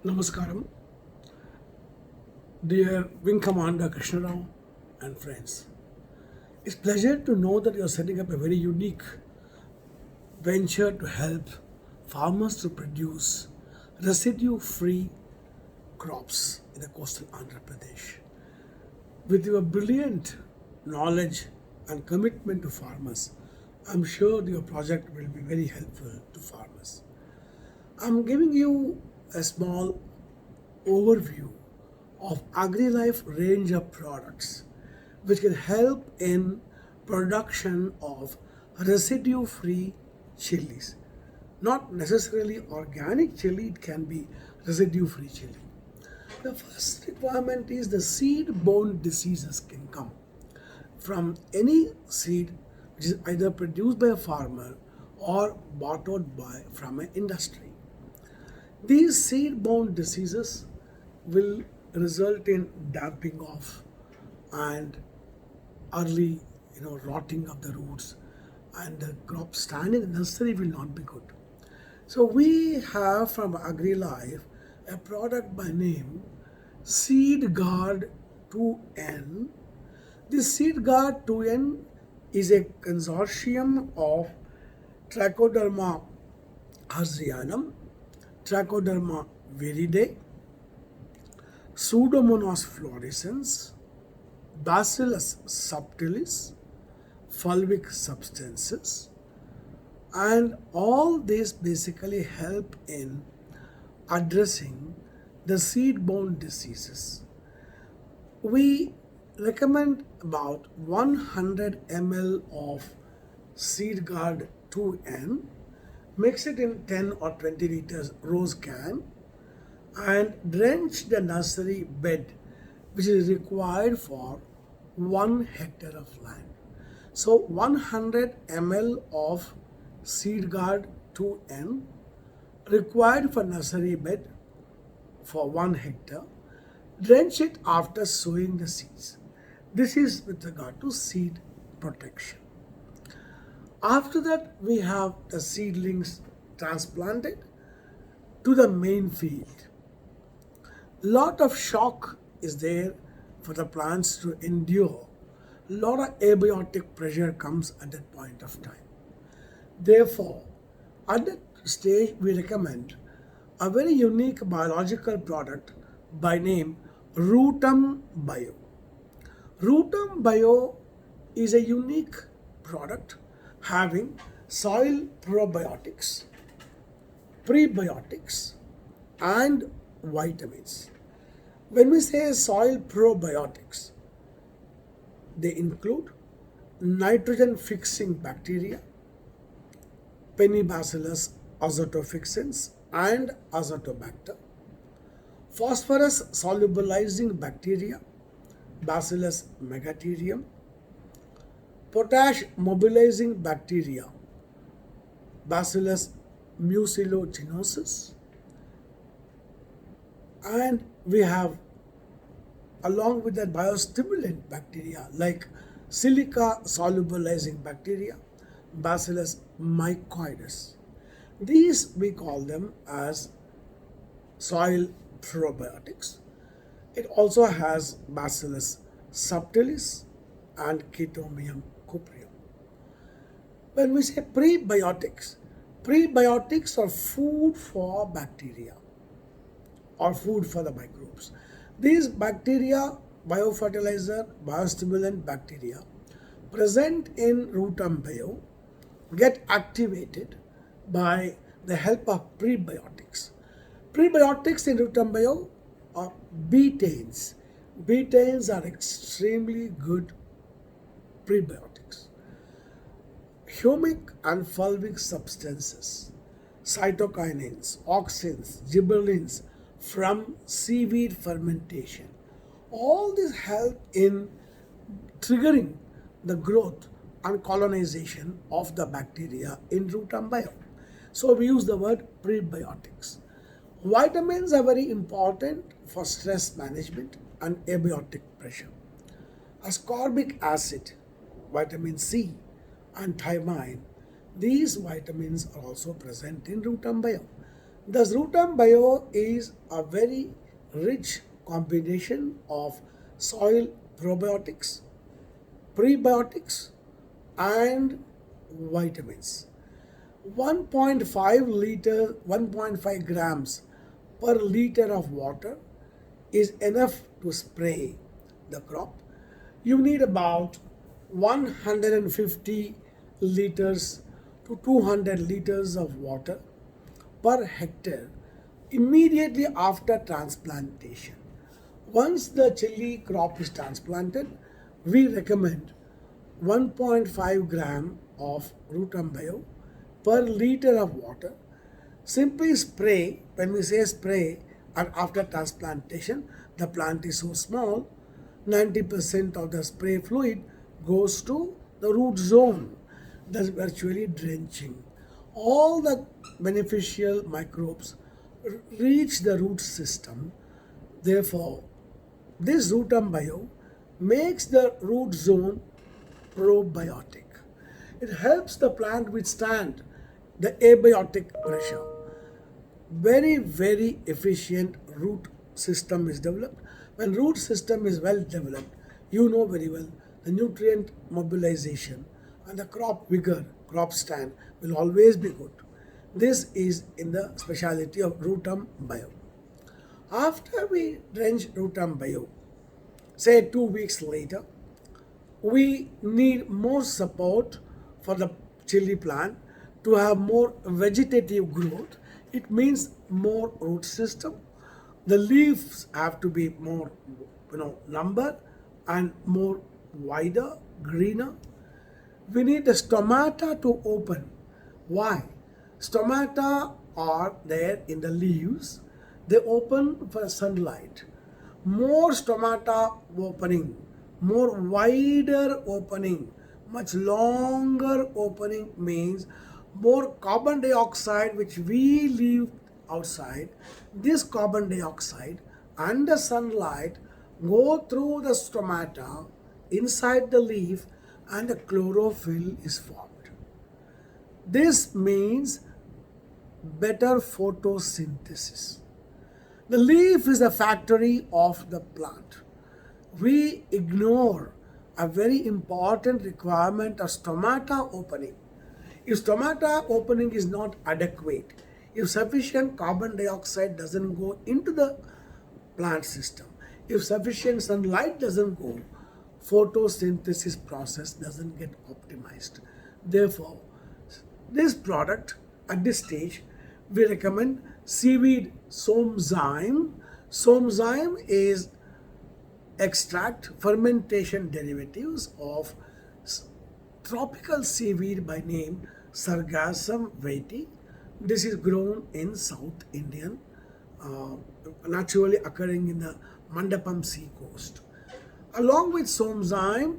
Namaskaram, dear Wing Commander Krishna Rao and friends. It's a pleasure to know that you're setting up a very unique venture to help farmers to produce residue-free crops in the coastal Andhra Pradesh. With your brilliant knowledge and commitment to farmers, I'm sure your project will be very helpful to farmers. I'm giving you a small overview of AgriLife range of products which can help in production of residue-free chilies. Not necessarily organic chili, it can be residue-free chili. The first requirement is the seed-borne diseases can come from any seed which is either produced by a farmer or bought out by from an industry. These seed-borne diseases will result in damping off and early rotting of the roots, and the crop standing in the nursery will not be good. So we have from AgriLife a product by name Seed Guard 2N. This Seed Guard 2N is a consortium of Trichoderma hertzianum, Trichoderma viridae, Pseudomonas fluorescens, Bacillus subtilis, fulvic substances, and all these basically help in addressing the seed-borne diseases. We recommend about 100 ml of Seed Guard 2N, mix it in 10 or 20 liters rose can, and drench the nursery bed which is required for 1 hectare of land. So 100 ml of Seed Guard 2N required for nursery bed for 1 hectare. Drench it after sowing the seeds. This is with regard to seed protection. After that, we have the seedlings transplanted to the main field. Lot of shock is there for the plants to endure. Lot of abiotic pressure comes at that point of time. Therefore, at that stage, we recommend a very unique biological product by name Rootum Bio. Rootum Bio is a unique product having soil probiotics, prebiotics, and vitamins. When we say soil probiotics, they include nitrogen fixing bacteria, Penibacillus azotofixans and Azotobacter, phosphorus solubilizing bacteria, Bacillus megatherium, potash mobilizing bacteria, Bacillus mucilaginosus, and we have along with that biostimulant bacteria like silica solubilizing bacteria, Bacillus mycoides. These we call them as soil probiotics. It also has Bacillus subtilis and Chaetomium cupreum. When we say prebiotics, prebiotics are food for bacteria or food for the microbes. These bacteria, biofertilizer, biostimulant bacteria present in Rootum Bio get activated by the help of prebiotics. Prebiotics in Rootum Bio are betaines. Betaines are extremely good prebiotics. Humic and fulvic substances, cytokinins, auxins, gibberellins from seaweed fermentation. All this help in triggering the growth and colonization of the bacteria in Rootum Bio. So we use the word prebiotics. Vitamins are very important for stress management and abiotic pressure. Ascorbic acid, vitamin C, and thiamine, these vitamins are also present in Rootum Bio. Thus, Rutam Bio is a very rich combination of soil probiotics, prebiotics, and vitamins. 1.5 grams per liter of water is enough to spray the crop. You need about 150 liters to 200 liters of water per hectare immediately after transplantation. Once the chili crop is transplanted, we recommend 1.5 gram of Rutam Bio per liter of water. Simply spray, when we say spray, and after transplantation, the plant is so small, 90% of the spray fluid goes to the root zone, thus virtually drenching. All the beneficial microbes reach the root system. Therefore, this Rutam Bio makes the root zone probiotic. It helps the plant withstand the abiotic pressure. Very, very efficient root system is developed. When root system is well developed, you know very well the nutrient mobilization and the crop vigor, crop stand will always be good. This is in the speciality of Rutam Bio. After we drench Rutam Bio, say 2 weeks later, we need more support for the chili plant to have more vegetative growth. It means more root system. The leaves have to be more, number and more wider, greener. We need the stomata to open. Why? Stomata are there in the leaves. They open for sunlight. More stomata opening, more wider opening, much longer opening means more carbon dioxide which we leave outside. This carbon dioxide and the sunlight go through the stomata inside the leaf and the chlorophyll is formed. This means better photosynthesis. The leaf is the factory of the plant. We ignore a very important requirement of stomata opening. If stomata opening is not adequate, if sufficient carbon dioxide doesn't go into the plant system, if sufficient sunlight doesn't go, photosynthesis process doesn't get optimized. Therefore, this product at this stage, we recommend seaweed somzyme. Somzyme is extract fermentation derivatives of tropical seaweed by name Sargassum vitae. This is grown in South Indian, naturally occurring in the Mandapam sea coast. Along with somzyme,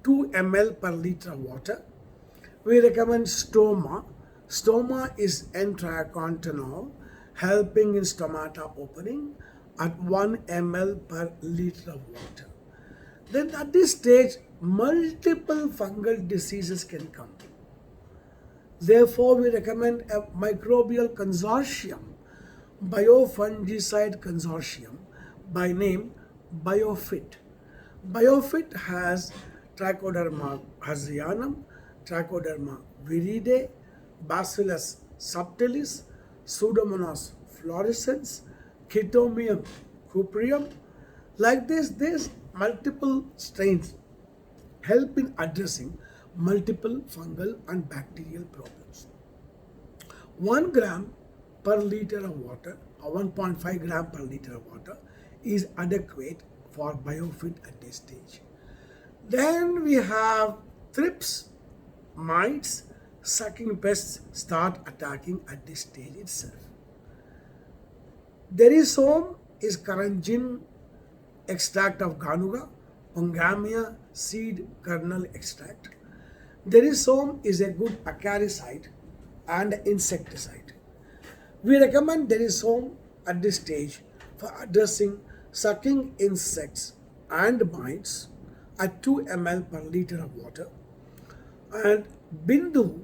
2 ml per liter of water, we recommend Stoma. Stoma is N-triacontanol, helping in stomata opening at 1 ml per liter of water. Then at this stage, multiple fungal diseases can come. Therefore, we recommend a microbial consortium, biofungicide consortium by name Biofit. Biofit has Trichoderma hazrianum, Trichoderma viride, Bacillus subtilis, Pseudomonas fluorescens, Chaetomium cupreum. Like this, there's multiple strains help in addressing multiple fungal and bacterial problems. 1 gram per liter of water or 1.5 gram per liter of water is adequate for Biofit at this stage. Then we have thrips, mites, sucking pests start attacking at this stage itself. Derisome is Karanjin extract of Ganuga, Pongamia seed kernel extract. Derisome is a good acaricide and insecticide. We recommend Derisome at this stage for addressing sucking insects and mites at 2 ml per liter of water, and Bindu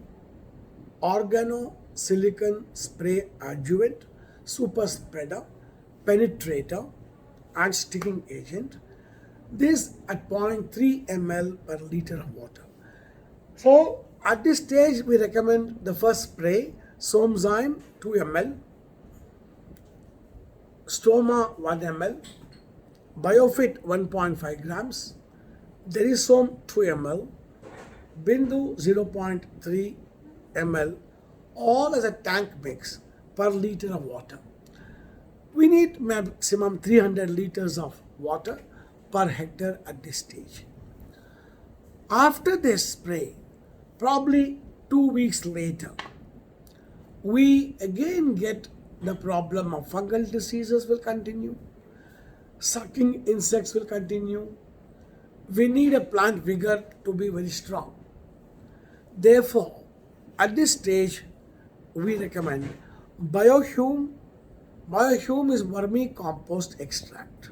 organo silicon spray adjuvant, super spreader, penetrator, and sticking agent. This at 0.3 ml per liter of water. So at this stage, we recommend the first spray, Somzyme 2 ml, Stoma 1 ml, Biofit 1.5 grams, Derisome 2 ml, Bindu 0.3 ml, all as a tank mix per liter of water. We need maximum 300 liters of water per hectare at this stage. After this spray, probably 2 weeks later, we again get the problem of fungal diseases will continue, sucking insects will continue. We need a plant vigor to be very strong. Therefore, at this stage, we recommend Biohume. Biohume is vermicompost extract.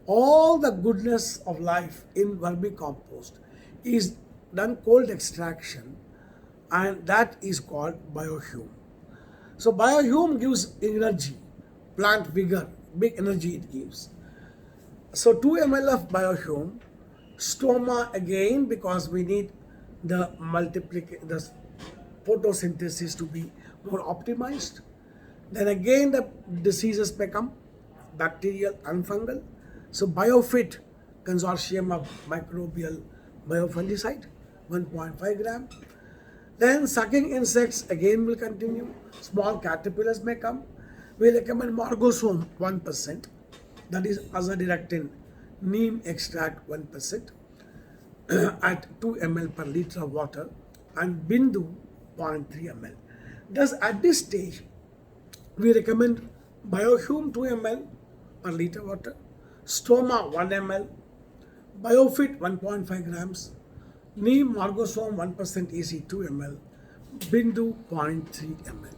All the goodness of life in vermicompost is done cold extraction, and that is called Biohume. So Biohume gives energy, plant vigor, big energy it gives. So 2 ml of Biohume, Stoma again, because we need the photosynthesis to be more optimized. Then again the diseases become bacterial and fungal. So Biofit consortium of microbial biofungicide 1.5 gram. Then sucking insects again will continue. Small caterpillars may come. We recommend Margosome 1%, that is azadirachtin neem extract 1% at 2 ml per liter of water, and Bindu 0.3 ml. Thus at this stage, we recommend Biohume 2 ml per liter water, Stoma 1 ml, Biofit 1.5 grams, Neem Margosome 1% EC 2 ml, Bindu 0.3 ml.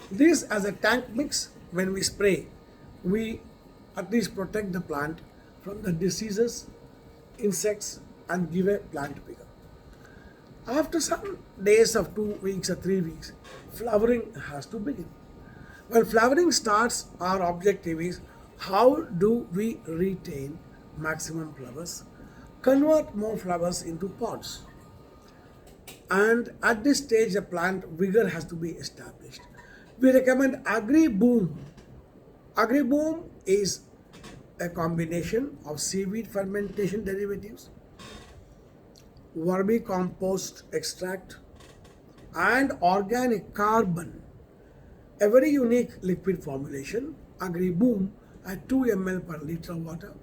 This as a tank mix, when we spray, we at least protect the plant from the diseases, insects, and give a plant vigor. After some days of 2 weeks or 3 weeks, flowering has to begin. When flowering starts, our objective is how do we retain maximum flowers, convert more flowers into pods. And at this stage, the plant vigor has to be established. We recommend AgriBoom. AgriBoom is a combination of seaweed fermentation derivatives, vermicompost extract, and organic carbon. A very unique liquid formulation, AgriBoom at 2 ml per liter of water.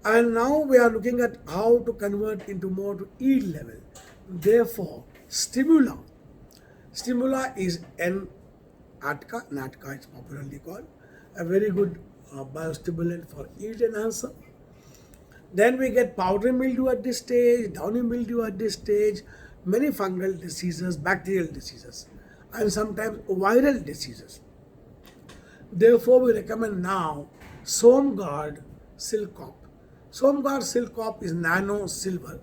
And now we are looking at how to convert into more to yield level. Therefore, Stimula. Stimula is N-Atka, Natka it's popularly called, a very good biostimulant for yield enhancer. Then we get powdery mildew at this stage, downy mildew at this stage, many fungal diseases, bacterial diseases, and sometimes viral diseases. Therefore, we recommend now SomGuard Silcop. SomGuard Silcop is nano silver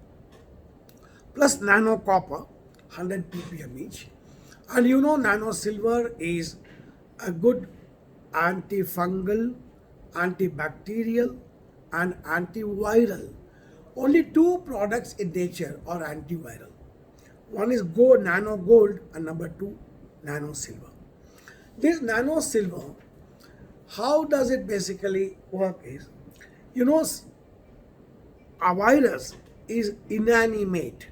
plus nano copper, 100 ppm each. And you know, nano silver is a good antifungal, antibacterial, and antiviral. Only 2 products in nature are antiviral. One is Nano Gold, and number 2, Nano Silver. This Nano Silver, how does it basically work is, you know, a virus is inanimate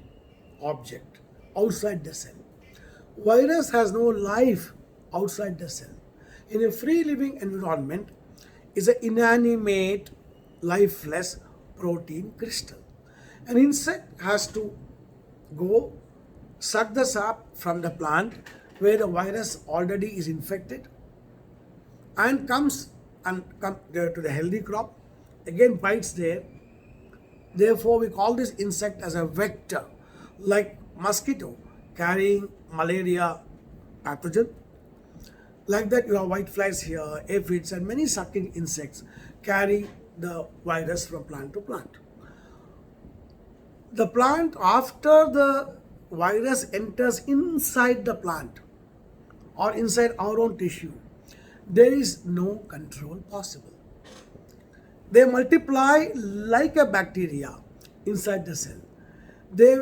object outside the cell. Virus has no life outside the cell. In a free living environment, is an inanimate, lifeless protein crystal. An insect has to go suck the sap from the plant where the virus already is infected and comes to the healthy crop, again bites there. Therefore, we call this insect as a vector, like mosquito carrying malaria pathogen. Like that, you have whiteflies here, aphids, and many sucking insects carry the virus from plant to plant. The plant, after the virus enters inside the plant or inside our own tissue, there is no control possible. They multiply like a bacteria inside the cell. They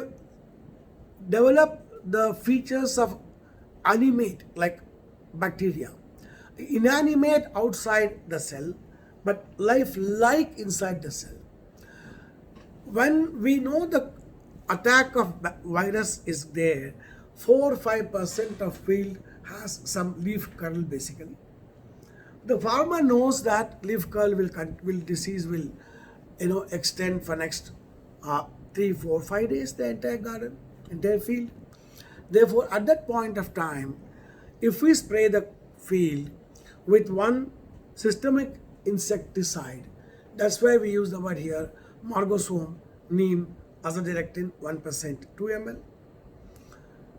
develop the features of animate like bacteria, inanimate outside the cell, but life like inside the cell. When we know the attack of virus is there, 4 5% of field has some leaf curl basically. The farmer knows that leaf curl will disease will extend for next 3 4 5 days the entire garden, entire field. Therefore, at that point of time, if we spray the field with one systemic insecticide, that's why we use the word here Margosome, neem, azadirachtin 1%, 2 ml.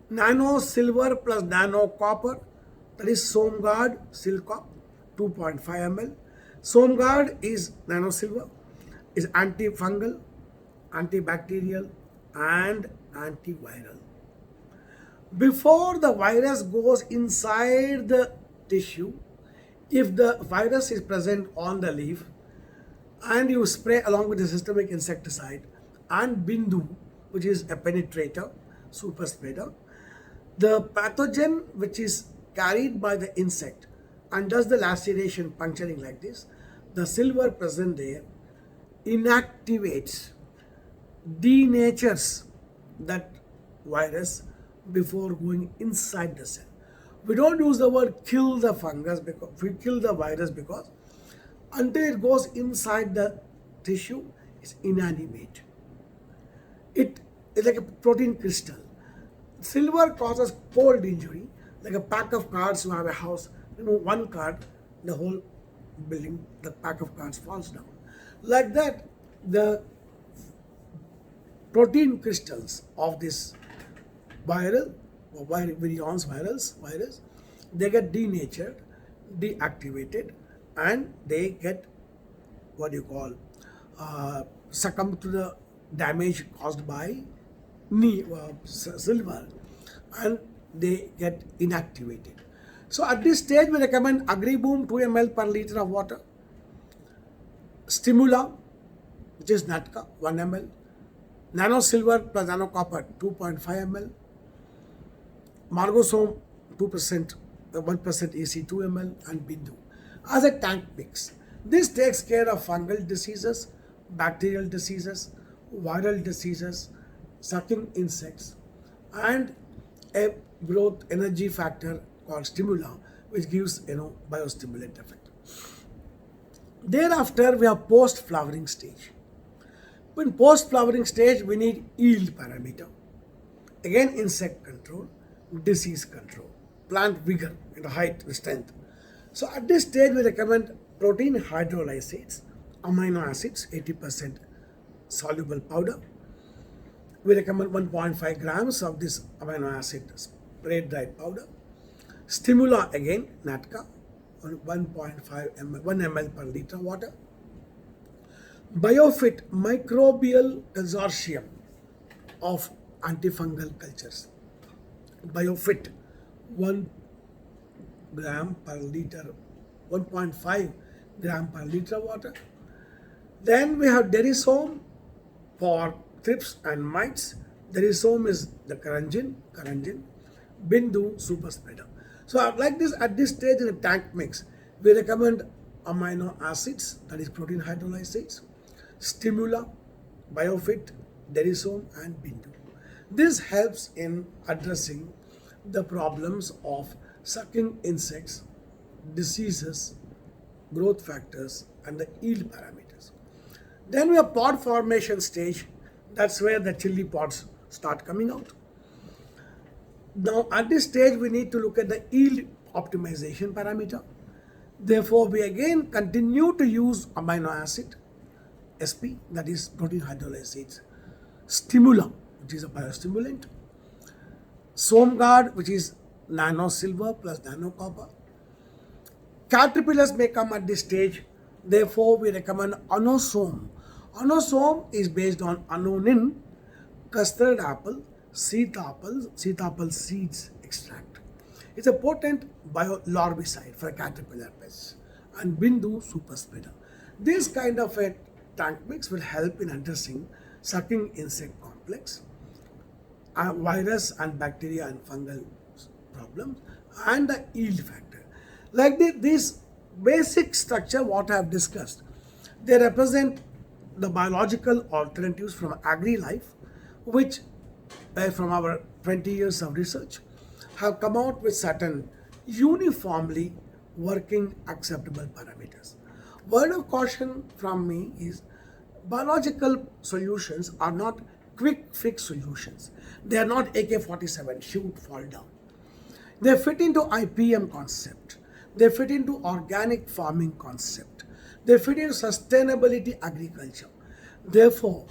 Nano silver plus nano copper, that is Somgard Silcop, 2.5 ml. Somgard is nano silver, is antifungal, antibacterial, and antiviral. Before the virus goes inside the tissue, if the virus is present on the leaf and you spray along with the systemic insecticide and Bindu, which is a penetrator, super spreader, the pathogen which is carried by the insect and does the laceration puncturing like this, the silver present there inactivates, denatures that virus before going inside the cell. We don't use the word kill the fungus because we kill the virus because until it goes inside the tissue, it's inanimate. It is like a protein crystal. Silver causes cold injury, like a pack of cards. You have a house, remove one card, the whole building, the pack of cards falls down. Like that, the protein crystals of this viral or virions virus, they get denatured, deactivated, and they get what you call succumb to the damage caused by silver, and they get inactivated. So at this stage, we recommend Agriboom 2 ml per liter of water, Stimula, which is Natka 1 ml, Nano Silver plus Nano Copper 2.5 ml, Margosome 2%, 1% EC 2 ml, and Bindu as a tank mix. This takes care of fungal diseases, bacterial diseases, viral diseases, sucking insects, and a growth energy factor called stimula, which gives biostimulant effect. Thereafter, we have post-flowering stage. In post-flowering stage, we need yield parameter. Again, insect control, disease control, plant vigor and height and strength. So at this stage, we recommend protein hydrolysates, amino acids, 80% soluble powder. We recommend 1.5 grams of this amino acid spray dried powder. Stimula again, Natka, 1.5 ml, 1 ml per liter water. Biofit microbial consortium of antifungal cultures. Biofit 1 gram per liter, 1.5 gram per liter water. Then we have Derisome for thrips and mites. Derisome is the Caranjin, Bindu super spreader. So like this, at this stage in the tank mix, we recommend amino acids, that is protein hydrolysates, Stimula, Biofit, Derisome, and Bindu. This helps in addressing the problems of sucking insects, diseases, growth factors, and the yield parameters. Then we have pod formation stage. That's where the chili pods start coming out. Now at this stage, we need to look at the yield optimization parameter. Therefore, we again continue to use amino acid, SP, that is protein hydrolysates, Stimula, which is a biostimulant, Somgard, which is nano silver plus nano copper. Caterpillars may come at this stage. Therefore, we recommend Anosome. Anosome is based on anonin, custard apple, Sitapal seeds extract. It's a potent biolorbicide for caterpillar pests and Bindu super spreader. This kind of a tank mix will help in addressing sucking insect complex, virus and bacteria and fungal problems, and the yield factor. Like this basic structure, what I have discussed, they represent the biological alternatives from agri-life, which from our 20 years of research have come out with certain uniformly working acceptable parameters. Word of caution from me is biological solutions are not quick fix solutions. They are not AK-47, shoot, fall down. They fit into IPM concept. They fit into organic farming concept. They fit into sustainability agriculture. Therefore,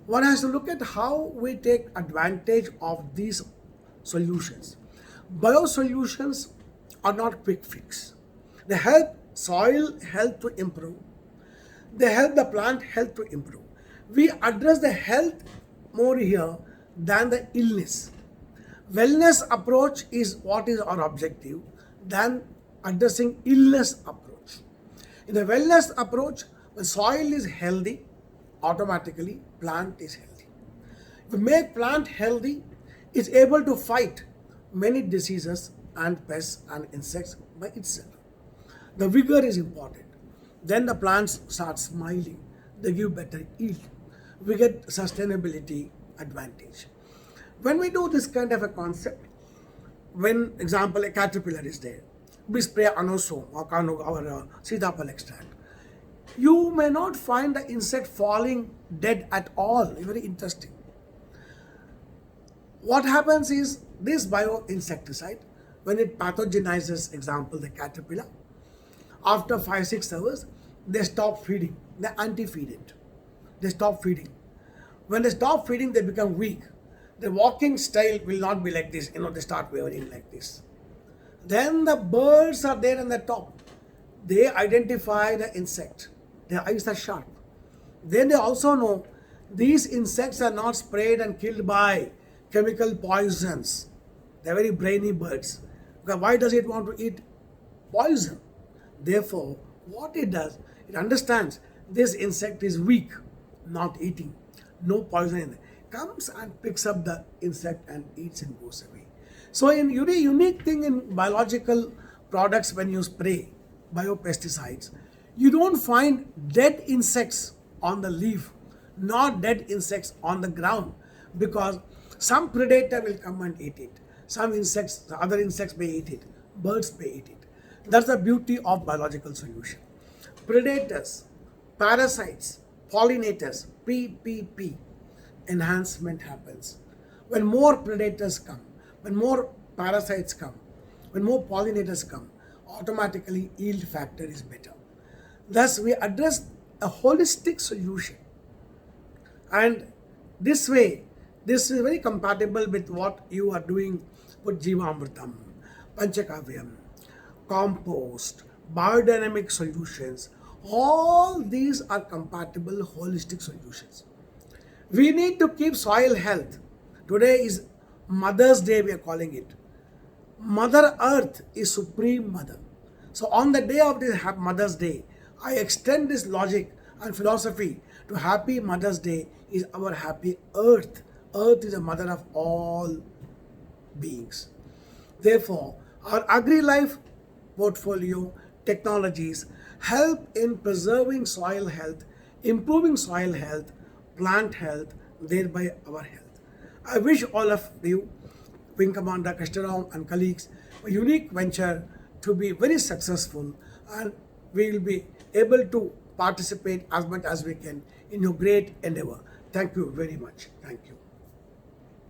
one has to look at how we take advantage of these solutions. Biosolutions are not quick fix. They help soil health to improve. They help the plant health to improve. We address the health more here than the illness. Wellness approach is what is our objective than addressing illness approach. In the wellness approach, when soil is healthy, automatically plant is healthy. If you make plant healthy, it's able to fight many diseases and pests and insects by itself. The vigor is important. Then the plants start smiling. They give better yield. We get sustainability advantage. When we do this kind of a concept, when example a caterpillar is there, we spray Anosom or Sitapal extract. You may not find the insect falling dead at all. Very interesting. What happens is this bioinsecticide, when it pathogenizes, example, the caterpillar, after 5-6 hours, they stop feeding. They anti-feed it. They stop feeding. When they stop feeding, they become weak. The walking style will not be like this. They start wavering like this. Then the birds are there on the top. They identify the insect. Their eyes are sharp. Then they also know these insects are not sprayed and killed by chemical poisons. They're very brainy birds. Because why does it want to eat poison? Therefore, what it does, it understands this insect is weak, not eating, no poison in it. Comes and picks up the insect and eats and goes away. So, in unique thing in biological products, when you spray biopesticides, you don't find dead insects on the leaf, not dead insects on the ground, because some predator will come and eat it. Some insects, other insects may eat it. Birds may eat it. That's the beauty of biological solution. Predators, parasites, pollinators, PPP, enhancement happens. When more predators come, when more parasites come, when more pollinators come, automatically yield factor is better. Thus, we address a holistic solution. And this way, this is very compatible with what you are doing with Jivamritam, Panchakavyam, compost, biodynamic solutions. All these are compatible holistic solutions. We need to keep soil health. Today is Mother's Day, we are calling it. Mother Earth is Supreme Mother. So on the day of this Mother's Day, I extend this logic and philosophy to Happy Mother's Day is our happy Earth. Earth is the mother of all beings. Therefore, our agri-life portfolio technologies help in preserving soil health, improving soil health, plant health, thereby our health. I wish all of you, Wing Commander Kasturao and colleagues, a unique venture to be very successful, and we will be able to participate as much as we can in your great endeavor. Thank you very much. Thank you.